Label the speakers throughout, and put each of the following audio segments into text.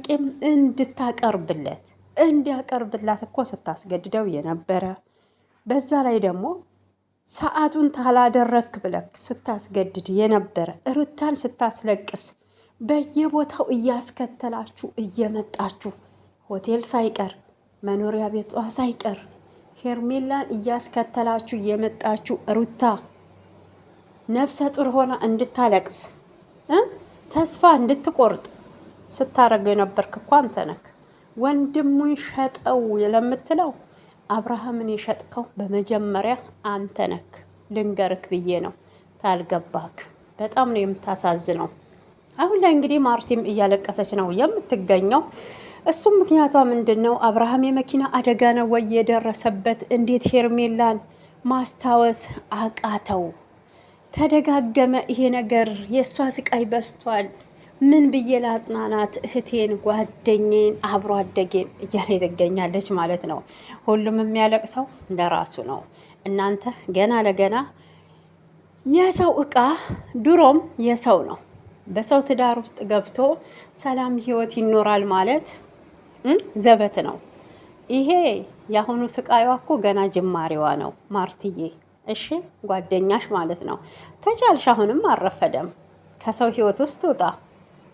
Speaker 1: ቂም እንዲያቀርብላት እኮ ስታስገድደው የነበረ በዛ ላይ ደግሞ ሰዓቱን ታላደረክ ብለክ ስታስገድድ የነበረ ሩታን ስታስለቅስ በየቦታው እያስከተላችሁ እየመጣችሁ ሆቴል ሳይቀር መኖሪያ ቤቷ ሳይቀር ሄርሜላን እያስከተላችሁ እየመጣችሁ ሩታ ነፍሰ ጡር ሆና እንድታለቅስ ተስፋ እንድትቆርጥ ስታረገው የነበርክ እኮ አንተ ነክ። ወንድሙን ሸጠው ለምትለው አብርሃምን የሸጥከው በመጀመሪያ አንተ ነክ። ልንገርክ ብዬ ነው ታልገባክ። በጣም ነው የምታሳዝነው። አሁን ላይ እንግዲህ ማርቲም እያለቀሰች ነው የምትገኘው። እሱም ምክንያቷ ምንድን ነው? አብርሃም የመኪና አደጋ ነው ወይ የደረሰበት? እንዴት ሄርሜላን ማስታወስ አቃተው? ተደጋገመ ይሄ ነገር። የእሷ ስቃይ በስቷል። ምን ብዬ ላጽናናት? እህቴን፣ ጓደኛዬን፣ አብሮ አደጌን እያለ ትገኛለች ማለት ነው። ሁሉም የሚያለቅሰው ለራሱ ነው። እናንተ ገና ለገና የሰው እቃ ድሮም የሰው ነው። በሰው ትዳር ውስጥ ገብቶ ሰላም ህይወት ይኖራል ማለት ዘበት ነው። ይሄ የአሁኑ ስቃይዋ እኮ ገና ጅማሬዋ ነው ማርትዬ። እሺ ጓደኛሽ ማለት ነው። ተቻልሽ፣ አሁንም አልረፈደም። ከሰው ህይወት ውስጥ ውጣ።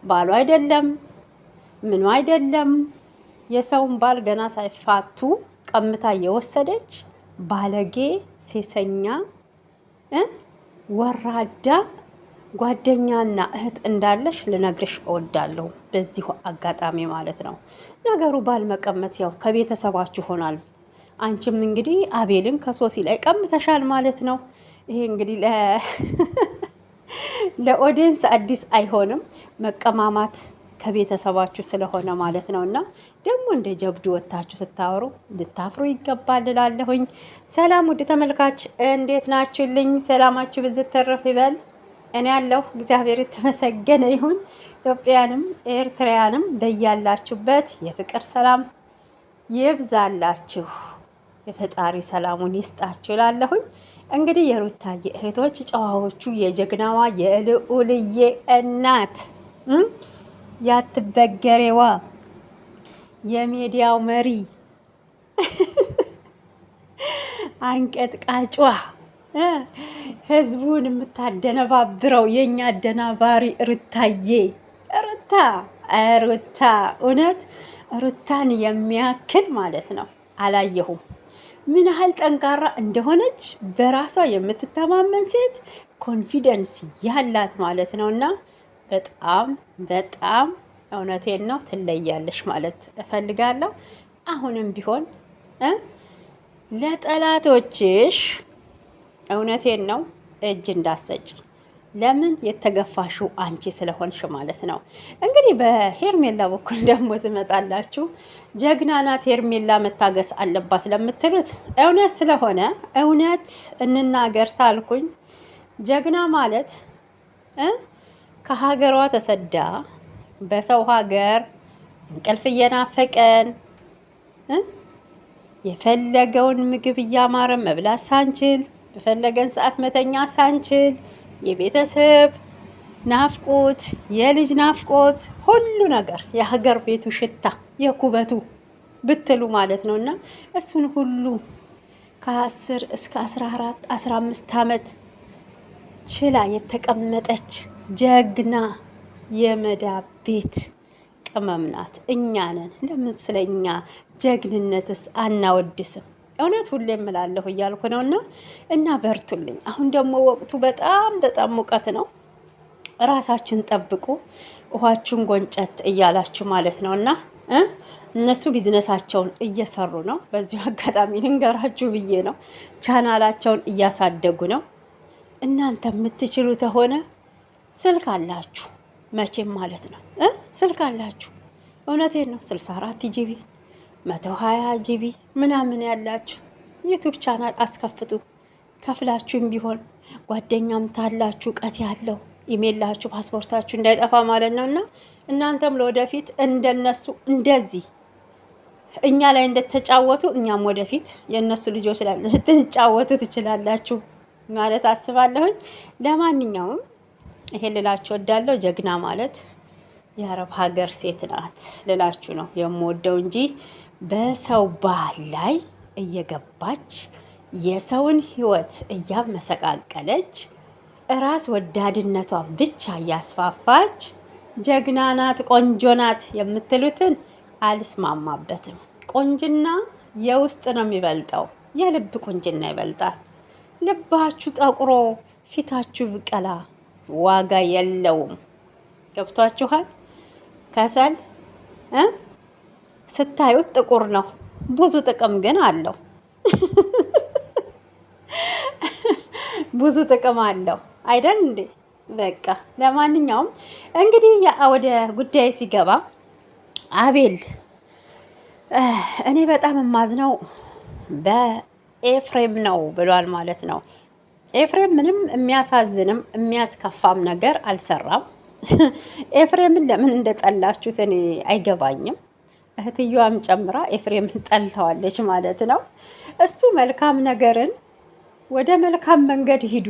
Speaker 1: ባሉ አይደለም ምኑ አይደለም። የሰውን ባል ገና ሳይፋቱ ቀምታ የወሰደች ባለጌ፣ ሴሰኛ፣ ወራዳ ጓደኛና እህት እንዳለሽ ልነግርሽ እወዳለሁ። በዚሁ አጋጣሚ ማለት ነው። ነገሩ ባል መቀመጥ ያው ከቤተሰባችሁ ሆናል። አንቺም እንግዲህ አቤልን ከሶሲ ላይ ቀምተሻል ማለት ነው። ይሄ እንግዲህ ለኦዲየንስ አዲስ አይሆንም። መቀማማት ከቤተሰባችሁ ስለሆነ ማለት ነው። እና ደግሞ እንደ ጀብዱ ወታችሁ ስታወሩ ልታፍሩ ይገባል እላለሁኝ። ሰላም ውድ ተመልካች እንዴት ናችሁልኝ? ሰላማችሁ ብዝት ተረፍ ይበል። እኔ ያለሁ እግዚአብሔር የተመሰገነ ይሁን። ኢትዮጵያንም ኤርትራያንም በያላችሁበት የፍቅር ሰላም ይብዛላችሁ። የፈጣሪ ሰላሙን ይስጣችሁ እላለሁኝ። እንግዲህ የሩታዬ እህቶች ጨዋዎቹ፣ የጀግናዋ የልዑልዬ እናት ያትበገሬዋ የሚዲያው መሪ አንቀጥቃጯ ህዝቡን የምታደነባብረው የኛ አደናባሪ ሩታዬ ሩታ እውነት ሩታን የሚያክል ማለት ነው አላየሁም። ምን ያህል ጠንካራ እንደሆነች በራሷ የምትተማመን ሴት፣ ኮንፊደንስ ያላት ማለት ነው። እና በጣም በጣም እውነቴን ነው ትለያለሽ ማለት እፈልጋለሁ። አሁንም ቢሆን ለጠላቶችሽ እውነቴን ነው እጅ እንዳሰጭ። ለምን የተገፋሽው አንቺ ስለሆንሽ ማለት ነው። እንግዲህ በሄርሜላ በኩል ደግሞ ስመጣላችሁ ጀግና ናት ሄርሜላ፣ መታገስ አለባት ለምትሉት እውነት ስለሆነ እውነት እንናገር ታልኩኝ። ጀግና ማለት ከሀገሯ ተሰዳ በሰው ሀገር እንቅልፍ እየናፈቀን የፈለገውን ምግብ እያማረ መብላት ሳንችል በፈለገን ሰዓት መተኛ ሳንችል የቤተሰብ ናፍቆት፣ የልጅ ናፍቆት፣ ሁሉ ነገር የሀገር ቤቱ ሽታ የኩበቱ ብትሉ ማለት ነው። እና እሱን ሁሉ ከ10 እስከ 14 15 ዓመት ችላ የተቀመጠች ጀግና የመዳብ ቤት ቅመም ናት። እኛ ነን። ለምን ስለኛ ጀግንነትስ አናወድስም? እውነት ሁሌ እምላለሁ እያልኩ ነው። እና በርቱልኝ። አሁን ደግሞ ወቅቱ በጣም በጣም ሙቀት ነው። ራሳችሁን ጠብቁ። ውሃችሁን ጎንጨት እያላችሁ ማለት ነው። እና እነሱ ቢዝነሳቸውን እየሰሩ ነው። በዚሁ አጋጣሚ ልንገራችሁ ብዬ ነው። ቻናላቸውን እያሳደጉ ነው። እናንተ የምትችሉ ተሆነ ስልክ አላችሁ መቼም ማለት ነው። ስልክ አላችሁ። እውነቴን ነው። 64 ጂቢ 120 ጂቢ ምናምን ያላችሁ ዩቱብ ቻናል አስከፍቱ። ከፍላችሁም ቢሆን ጓደኛም ታላችሁ እውቀት ያለው ኢሜላችሁ ፓስፖርታችሁ እንዳይጠፋ ማለት ነው። እና እናንተም ለወደፊት እንደነሱ እንደዚህ እኛ ላይ እንደተጫወቱ እኛም ወደፊት የእነሱ ልጆች ላይ ልትጫወቱ ትችላላችሁ ማለት አስባለሁኝ። ለማንኛውም ይሄ ልላችሁ ወዳለው ጀግና ማለት የአረብ ሀገር ሴት ናት ልላችሁ ነው የምወደው እንጂ በሰው ባህል ላይ እየገባች የሰውን ህይወት እያመሰቃቀለች ራስ ወዳድነቷን ብቻ እያስፋፋች ጀግና ናት፣ ቆንጆ ናት የምትሉትን አልስማማበትም። ቁንጅና የውስጥ ነው የሚበልጠው፣ የልብ ቁንጅና ይበልጣል። ልባችሁ ጠቁሮ ፊታችሁ ብቀላ ዋጋ የለውም። ገብቷችኋል? ከሰል ስታዩት ጥቁር ነው፣ ብዙ ጥቅም ግን አለው። ብዙ ጥቅም አለው አይደል እንዴ? በቃ ለማንኛውም እንግዲህ ወደ ጉዳይ ሲገባ አቤል እኔ በጣም የማዝነው በኤፍሬም ነው ብሏል ማለት ነው። ኤፍሬም ምንም የሚያሳዝንም የሚያስከፋም ነገር አልሰራም። ኤፍሬምን ለምን እንደጠላችሁት እኔ አይገባኝም። እህትየዋም ጨምራ ኤፍሬምን ጠልተዋለች ማለት ነው። እሱ መልካም ነገርን ወደ መልካም መንገድ ሂዱ፣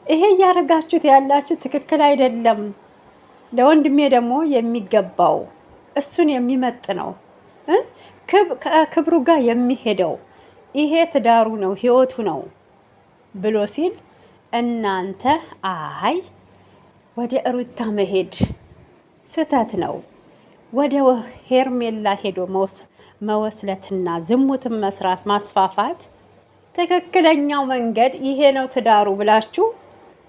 Speaker 1: ይሄ እያደረጋችሁት ያላችሁ ትክክል አይደለም፣ ለወንድሜ ደግሞ የሚገባው እሱን የሚመጥ ነው ከክብሩ ጋር የሚሄደው ይሄ ትዳሩ ነው ህይወቱ ነው ብሎ ሲል እናንተ አይ ወደ ሩታ መሄድ ስህተት ነው፣ ወደ ሄርሜላ ሄዶ መወስለትና ዝሙትን መስራት ማስፋፋት ትክክለኛው መንገድ ይሄ ነው ትዳሩ ብላችሁ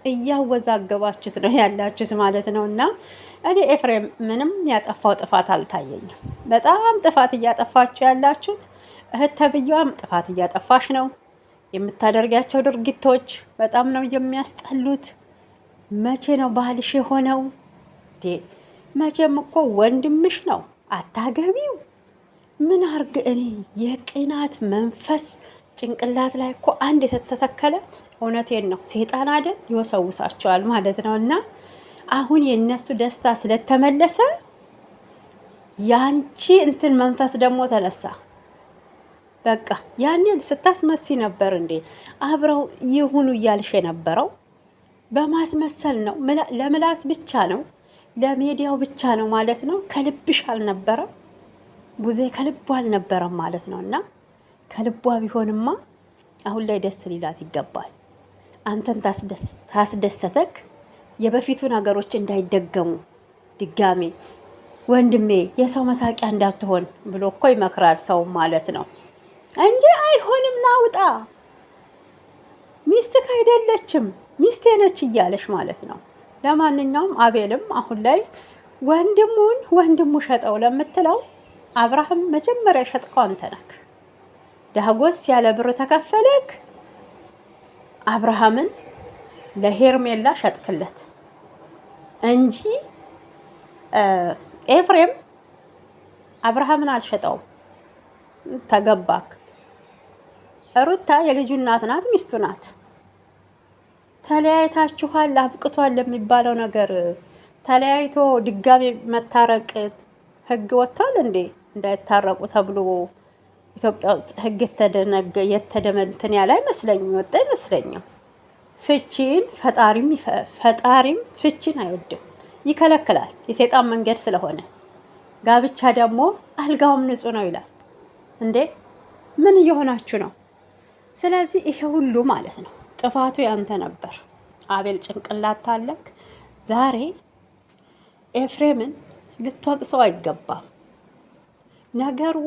Speaker 1: እያወዛገባችሁት ነው ያላችሁት ማለት ነው። እና እኔ ኤፍሬም ምንም ያጠፋው ጥፋት አልታየኝም። በጣም ጥፋት እያጠፋችሁ ያላችሁት እህት ተብዬዋም ጥፋት እያጠፋሽ ነው። የምታደርጋቸው ድርጊቶች በጣም ነው የሚያስጠሉት። መቼ ነው ባህልሽ የሆነው? መቼም እኮ ወንድምሽ ነው አታገቢው። ምን አርግ እኔ የቅናት መንፈስ ጭንቅላት ላይ እኮ አንድ የተተከለ እውነቴን ነው ሰይጣን አይደል ይወሰውሳቸዋል ማለት ነው። እና አሁን የነሱ ደስታ ስለተመለሰ ያንቺ እንትን መንፈስ ደግሞ ተነሳ። በቃ ያንን ስታስመሲ ነበር እንዴ አብረው ይሁኑ እያልሽ የነበረው በማስመሰል ነው። ለምላስ ብቻ ነው፣ ለሚዲያው ብቻ ነው ማለት ነው። ከልብሽ አልነበረም፣ ቡዜ ከልቧ አልነበረም ማለት ነው። እና ከልቧ ቢሆንማ አሁን ላይ ደስ ሊላት ይገባል። አንተን ታስደሰተክ የበፊቱ ነገሮች እንዳይደገሙ ድጋሜ ወንድሜ የሰው መሳቂያ እንዳትሆን ብሎ እኮ ይመክራል ሰው ማለት ነው እንጂ አይሆንም ናውጣ ሚስትክ አይደለችም ሚስቴ ነች እያለሽ ማለት ነው። ለማንኛውም አቤልም አሁን ላይ ወንድሙ ሸጠው ለምትለው አብርሃም መጀመሪያ ሸጥከው አንተ ነክ። ዳጎስ ያለ ብር ተከፈለክ አብርሃምን ለሄርሜላ ሸጥክለት እንጂ ኤፍሬም አብርሃምን አልሸጠውም። ተገባክ። ሩታ የልጁ እናት ናት፣ ሚስቱ ናት። ተለያይታችኋል አብቅቷል ለሚባለው ነገር ተለያይቶ ድጋሜ መታረቅ ህግ ወጥቷል እንዴ? እንዳይታረቁ ተብሎ ኢትዮጵያ ውስጥ ህግ የተደመንትን ያለ አይመስለኝም፣ ወጣ አይመስለኝም። ፍቺን ፈጣሪም ፍቺን አይወድም፣ ይከለክላል። የሰይጣን መንገድ ስለሆነ ጋብቻ ደግሞ አልጋውም ንጹህ ነው ይላል እንዴ። ምን እየሆናችሁ ነው? ስለዚህ ይሄ ሁሉ ማለት ነው ጥፋቱ ያንተ ነበር። አቤል ጭንቅላት ታለክ። ዛሬ ኤፍሬምን ልትወቅሰው አይገባም። ነገሩ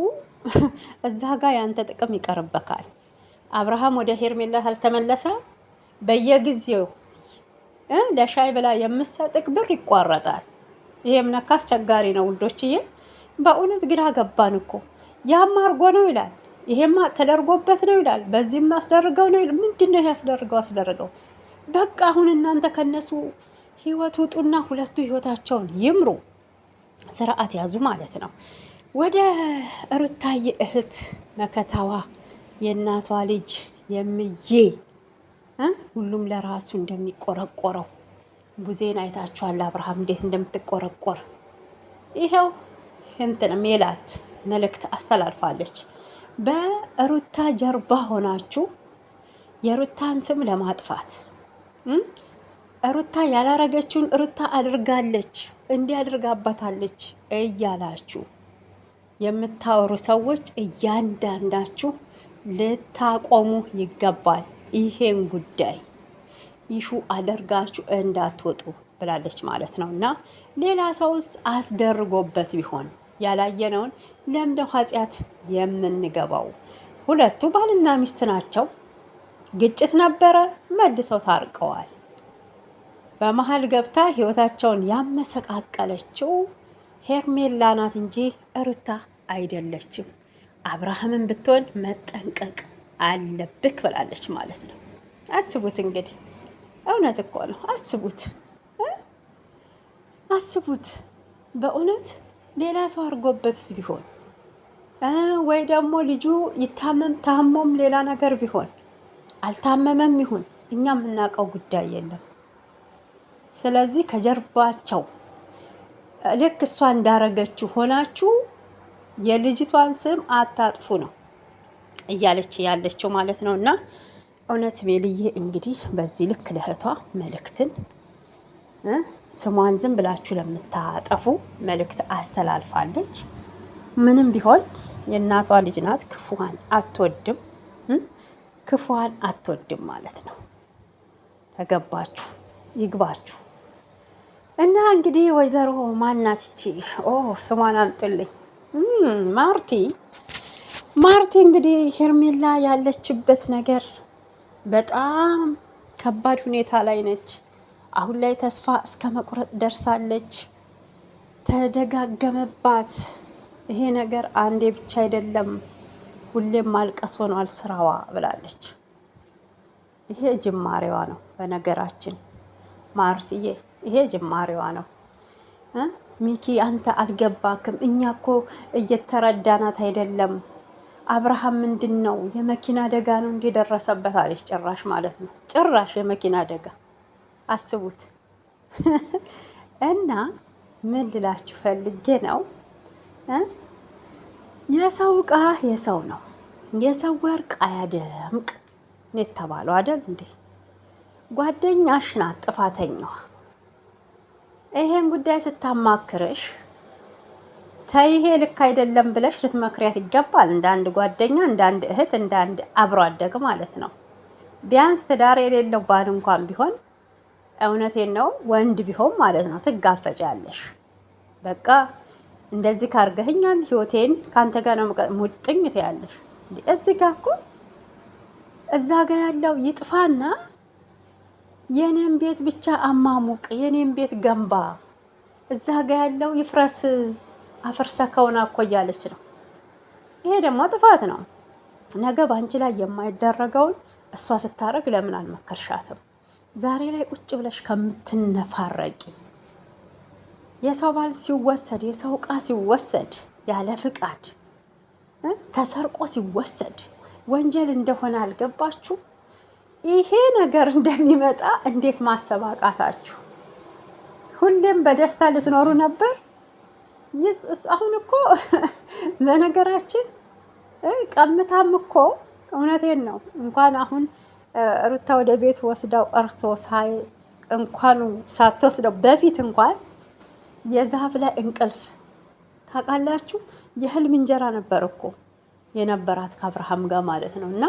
Speaker 1: እዛ ጋር ያንተ ጥቅም ይቀርበካል። አብርሃም ወደ ሄርሜላ አልተመለሰ በየጊዜው ለሻይ ብላ የምሰጥቅ ብር ይቋረጣል። ይሄም ነካ አስቸጋሪ ነው ውዶችዬ። በእውነት ግራ ገባን እኮ። ያም አርጎ ነው ይላል፣ ይሄማ ተደርጎበት ነው ይላል፣ በዚህም አስደርገው ነው ይላል። ምንድነው ያስደርገው? በቃ አሁን እናንተ ከነሱ ህይወት ውጡና ሁለቱ ህይወታቸውን ይምሩ፣ ስርዓት ያዙ ማለት ነው። ወደ ሩታዬ እህት መከታዋ የእናቷ ልጅ የምዬ ሁሉም ለራሱ እንደሚቆረቆረው ቡዜን አይታችኋል። አብርሃም እንዴት እንደምትቆረቆር ይሄው እንትን ሜላት መልእክት አስተላልፋለች። በሩታ ጀርባ ሆናችሁ የሩታን ስም ለማጥፋት ሩታ ያላረገችውን ሩታ አድርጋለች እንዲያደርጋባታለች እያላችሁ የምታወሩ ሰዎች እያንዳንዳችሁ ልታቆሙ ይገባል። ይሄን ጉዳይ ኢሹ አደርጋችሁ እንዳትወጡ ብላለች ማለት ነው። እና ሌላ ሰውስ አስደርጎበት ቢሆን ያላየነውን ለምደው ኃጢአት የምንገባው? ሁለቱ ባልና ሚስት ናቸው። ግጭት ነበረ፣ መልሰው ታርቀዋል። በመሀል ገብታ ህይወታቸውን ያመሰቃቀለችው ሄርሜላ ናት እንጂ ሩታ አይደለችም። አብርሃምን ብትሆን መጠንቀቅ አለብክ ብላለች ማለት ነው። አስቡት እንግዲህ፣ እውነት እኮ ነው። አስቡት በእውነት ሌላ ሰው አድርጎበትስ ቢሆን ወይ ደግሞ ልጁ ይታመም ታሞም ሌላ ነገር ቢሆን አልታመመም ይሁን እኛ የምናውቀው ጉዳይ የለም። ስለዚህ ከጀርባቸው ልክ እሷ እንዳረገችው ሆናችሁ የልጅቷን ስም አታጥፉ ነው እያለች ያለችው ማለት ነው። እና እውነት ሜልዬ እንግዲህ በዚህ ልክ ለእህቷ መልእክትን ስሟን ዝም ብላችሁ ለምታጠፉ መልእክት አስተላልፋለች። ምንም ቢሆን የእናቷ ልጅ ናት። ክፉዋን አትወድም ማለት ነው። ተገባችሁ? ይግባችሁ። እና እንግዲህ ወይዘሮ ማናት እቺ? ስሟን አምጡልኝ። ማርቲ እንግዲህ ሄርሜላ ያለችበት ነገር በጣም ከባድ ሁኔታ ላይ ነች። አሁን ላይ ተስፋ እስከ መቁረጥ ደርሳለች። ተደጋገመባት ይሄ ነገር፣ አንዴ ብቻ አይደለም፣ ሁሌም ማልቀስ ሆኗል ስራዋ ብላለች። ይሄ ጅማሬዋ ነው። በነገራችን ማርትዬ ይሄ ጅማሬዋ ነው። ሚኪ አንተ አልገባክም። እኛ እኮ እየተረዳናት አይደለም። አብርሃም ምንድን ነው የመኪና አደጋ ነው እንደደረሰበት አለች። ጭራሽ ማለት ነው፣ ጭራሽ የመኪና አደጋ አስቡት። እና ምን ልላችሁ ፈልጌ ነው፣ የሰው ዕቃ የሰው ነው፣ የሰው ወርቅ አያደምቅ የተባለው አይደል እንዴ? ጓደኛሽ ናት ጥፋተኛዋ። ይሄን ጉዳይ ስታማክርሽ ተይ ይሄ ልክ አይደለም ብለሽ ልትመክሪያት ይገባል። እንደ አንድ ጓደኛ፣ እንደ አንድ እህት፣ እንደ አንድ አብሮ አደግ ማለት ነው። ቢያንስ ትዳር የሌለው ባል እንኳን ቢሆን እውነቴን ነው ወንድ ቢሆን ማለት ነው ትጋፈጫለሽ። በቃ እንደዚህ ካርገህኛል ህይወቴን ካንተ ጋር ነው ሙጥኝ ትያለሽ። እዚህ ጋር እኮ እዛ ጋር ያለው ይጥፋና የኔን ቤት ብቻ አማሙቅ፣ የኔን ቤት ገንባ፣ እዛ ጋር ያለው ይፍረስ፣ አፍርሰከውና እኮ እያለች ነው። ይሄ ደግሞ ጥፋት ነው። ነገ ባንቺ ላይ የማይደረገውን እሷ ስታረግ ለምን አልመከርሻትም? ዛሬ ላይ ቁጭ ብለሽ ከምትነፋረቂ የሰው ባል ሲወሰድ፣ የሰው ዕቃ ሲወሰድ ያለ ፍቃድ ተሰርቆ ሲወሰድ ወንጀል እንደሆነ አልገባችሁ? ይሄ ነገር እንደሚመጣ እንዴት ማሰብ አቃታችሁ? ሁሌም በደስታ ልትኖሩ ነበር። አሁን እኮ በነገራችን ቀምታም እኮ እውነቴን ነው እንኳን አሁን ሩታ ወደ ቤት ወስዳው ቀርቶ እንኳን ሳትወስደው በፊት እንኳን የዛፍ ላይ እንቅልፍ ታውቃላችሁ፣ የህልም እንጀራ ነበር እኮ የነበራት ከአብርሃም ጋር ማለት ነው። እና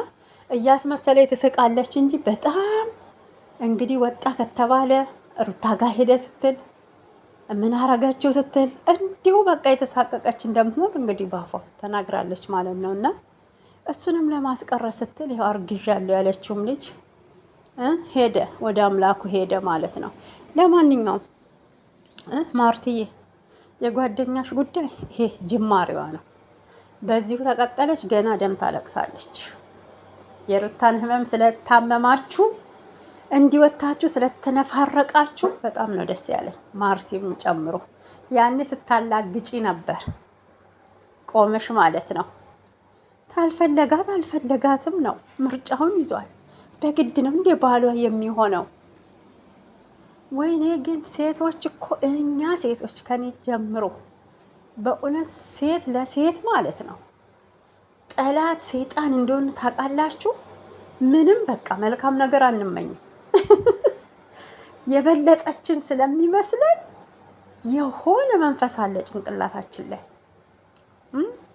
Speaker 1: እያስመሰለ ትስቃለች እንጂ በጣም እንግዲህ ወጣ ከተባለ ሩታ ጋር ሄደ ስትል ምን አረጋችሁ ስትል እንዲሁ በቃ የተሳቀቀች እንደምትኖር እንግዲህ ባፏ ተናግራለች ማለት ነው። እና እሱንም ለማስቀረት ስትል ያው አርግዣለሁ ያለችውም ልጅ ሄደ፣ ወደ አምላኩ ሄደ ማለት ነው። ለማንኛውም ማርትዬ የጓደኛሽ ጉዳይ ይሄ ጅማሬዋ ነው። በዚሁ ተቀጠለች ገና ደም ታለቅሳለች። የሩታን ህመም ስለታመማችሁ እንዲወታችሁ ስለተነፋረቃችሁ በጣም ነው ደስ ያለኝ፣ ማርቲም ጨምሮ። ያኔ ስታላግጪ ነበር ቆመሽ ማለት ነው። ታልፈለጋት አልፈለጋትም ነው፣ ምርጫውን ይዟል። በግድ ነው እንደ ባሏ የሚሆነው። ወይኔ ግን ሴቶች እኮ እኛ ሴቶች ከኔ ጀምሮ በእውነት ሴት ለሴት ማለት ነው ጠላት ሰይጣን እንደሆነ ታውቃላችሁ። ምንም በቃ መልካም ነገር አንመኝም። የበለጠችን ስለሚመስለን የሆነ መንፈስ አለ ጭንቅላታችን ላይ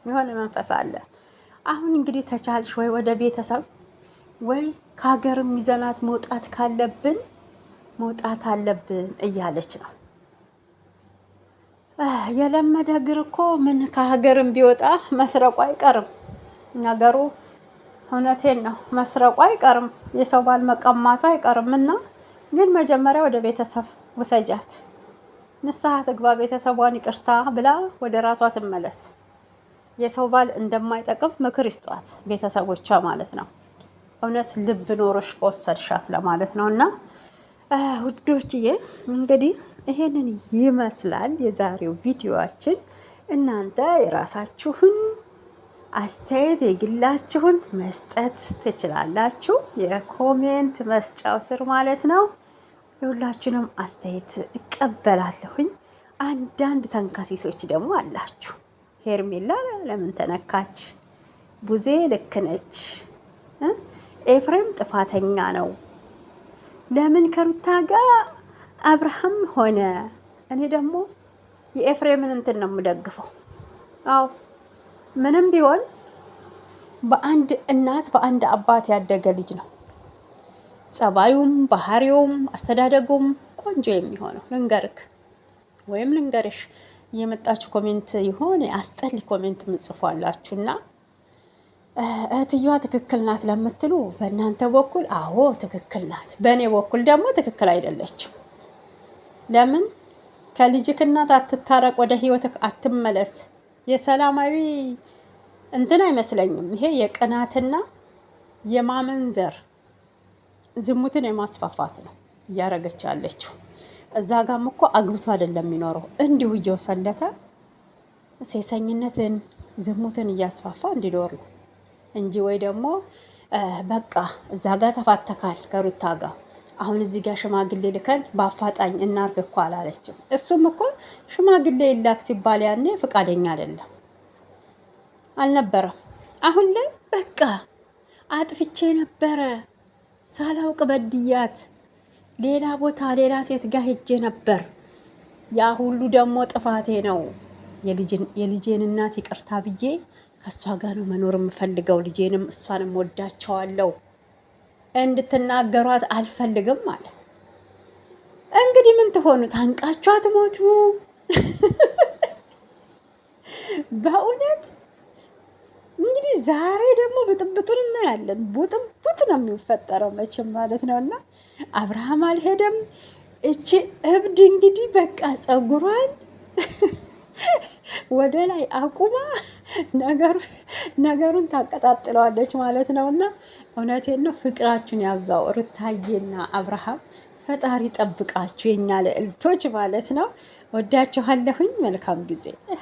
Speaker 1: የሆነ መንፈስ አለ። አሁን እንግዲህ ተቻልሽ ወይ ወደ ቤተሰብ ወይ ከሀገርም ይዘናት መውጣት ካለብን መውጣት አለብን እያለች ነው። የለመደ እግር እኮ ምን ከሀገርም ቢወጣ መስረቁ አይቀርም ነገሩ። እውነቴን ነው፣ መስረቁ አይቀርም፣ የሰው ባል መቀማቱ አይቀርም። እና ግን መጀመሪያ ወደ ቤተሰብ ውሰጃት፣ ንስሐ ትግባ፣ ቤተሰቧን ይቅርታ ብላ ወደ ራሷ ትመለስ። የሰው ባል እንደማይጠቅም ምክር ይስጧት ቤተሰቦቿ ማለት ነው። እውነት ልብ ኖሮሽ ከወሰድሻት ለማለት ነው። እና ውዶችዬ እንግዲህ ይሄንን ይመስላል የዛሬው ቪዲዮአችን። እናንተ የራሳችሁን አስተያየት የግላችሁን መስጠት ትችላላችሁ፣ የኮሜንት መስጫው ስር ማለት ነው። የሁላችሁንም አስተያየት እቀበላለሁኝ። አንዳንድ ተንከሲሶች ደግሞ አላችሁ። ሄርሜላ ለምን ተነካች? ቡዜ ልክ ነች፣ ኤፍሬም ጥፋተኛ ነው፣ ለምን ከሩታ ጋር አብርሃም ሆነ? እኔ ደግሞ የኤፍሬምን እንትን ነው የምደግፈው። አዎ ምንም ቢሆን በአንድ እናት በአንድ አባት ያደገ ልጅ ነው። ጸባዩም ባህሪውም አስተዳደጉም ቆንጆ የሚሆነው ልንገርክ ወይም ልንገርሽ። የመጣችሁ ኮሜንት የሆነ አስጠሊ ኮሜንት ምጽፏላችሁና እህትየዋ ትክክል ናት ለምትሉ በእናንተ በኩል አዎ ትክክል ናት፣ በእኔ በኩል ደግሞ ትክክል አይደለችም። ለምን ከልጅክ እናት አትታረቅ፣ ወደ ህይወትክ አትመለስ? የሰላማዊ እንትን አይመስለኝም። ይሄ የቅናትና የማመንዘር ዝሙትን የማስፋፋት ነው እያረገች ያለችው። እዛ ጋም እኮ አግብቶ አይደለም የሚኖረው፣ እንዲሁ እየወሰለተ ሴሰኝነትን ዝሙትን እያስፋፋ እንዲኖር ነው እንጂ ወይ ደግሞ በቃ እዛ ጋር ተፋተካል ከሩታ ጋር አሁን እዚህ ጋር ሽማግሌ ልከን በአፋጣኝ እናርግ እኮ አላለችም። እሱም እኮ ሽማግሌ ይላክ ሲባል ያኔ ፈቃደኛ አይደለም አልነበረም። አሁን ላይ በቃ አጥፍቼ ነበረ ሳላውቅ በድያት ሌላ ቦታ ሌላ ሴት ጋር ሄጄ ነበር፣ ያ ሁሉ ደግሞ ጥፋቴ ነው። የልጄን እናት ይቅርታ ብዬ ከእሷ ጋር ነው መኖር የምፈልገው፣ ልጄንም እሷንም ወዳቸዋለሁ፣ እንድትናገሯት አልፈልግም ማለት እንግዲህ ምን ትሆኑ? ታንቃችሁ አትሞቱ። በእውነት እንግዲህ ዛሬ ደግሞ ብጥብጡን እናያለን። ቡጥቡጥ ነው የሚፈጠረው መቼም ማለት ነው። እና አብርሃም አልሄደም። እቺ እብድ እንግዲህ በቃ ጸጉሯን ወደ ላይ አቁማ ነገሩን ታቀጣጥለዋለች ማለት ነው። እና እውነቴን ነው፣ ፍቅራችሁን ያብዛው ሩታዬና አብርሃም። ፈጣሪ ጠብቃችሁ የኛ ልዕልቶች ማለት ነው። ወዳችኋለሁኝ። መልካም ጊዜ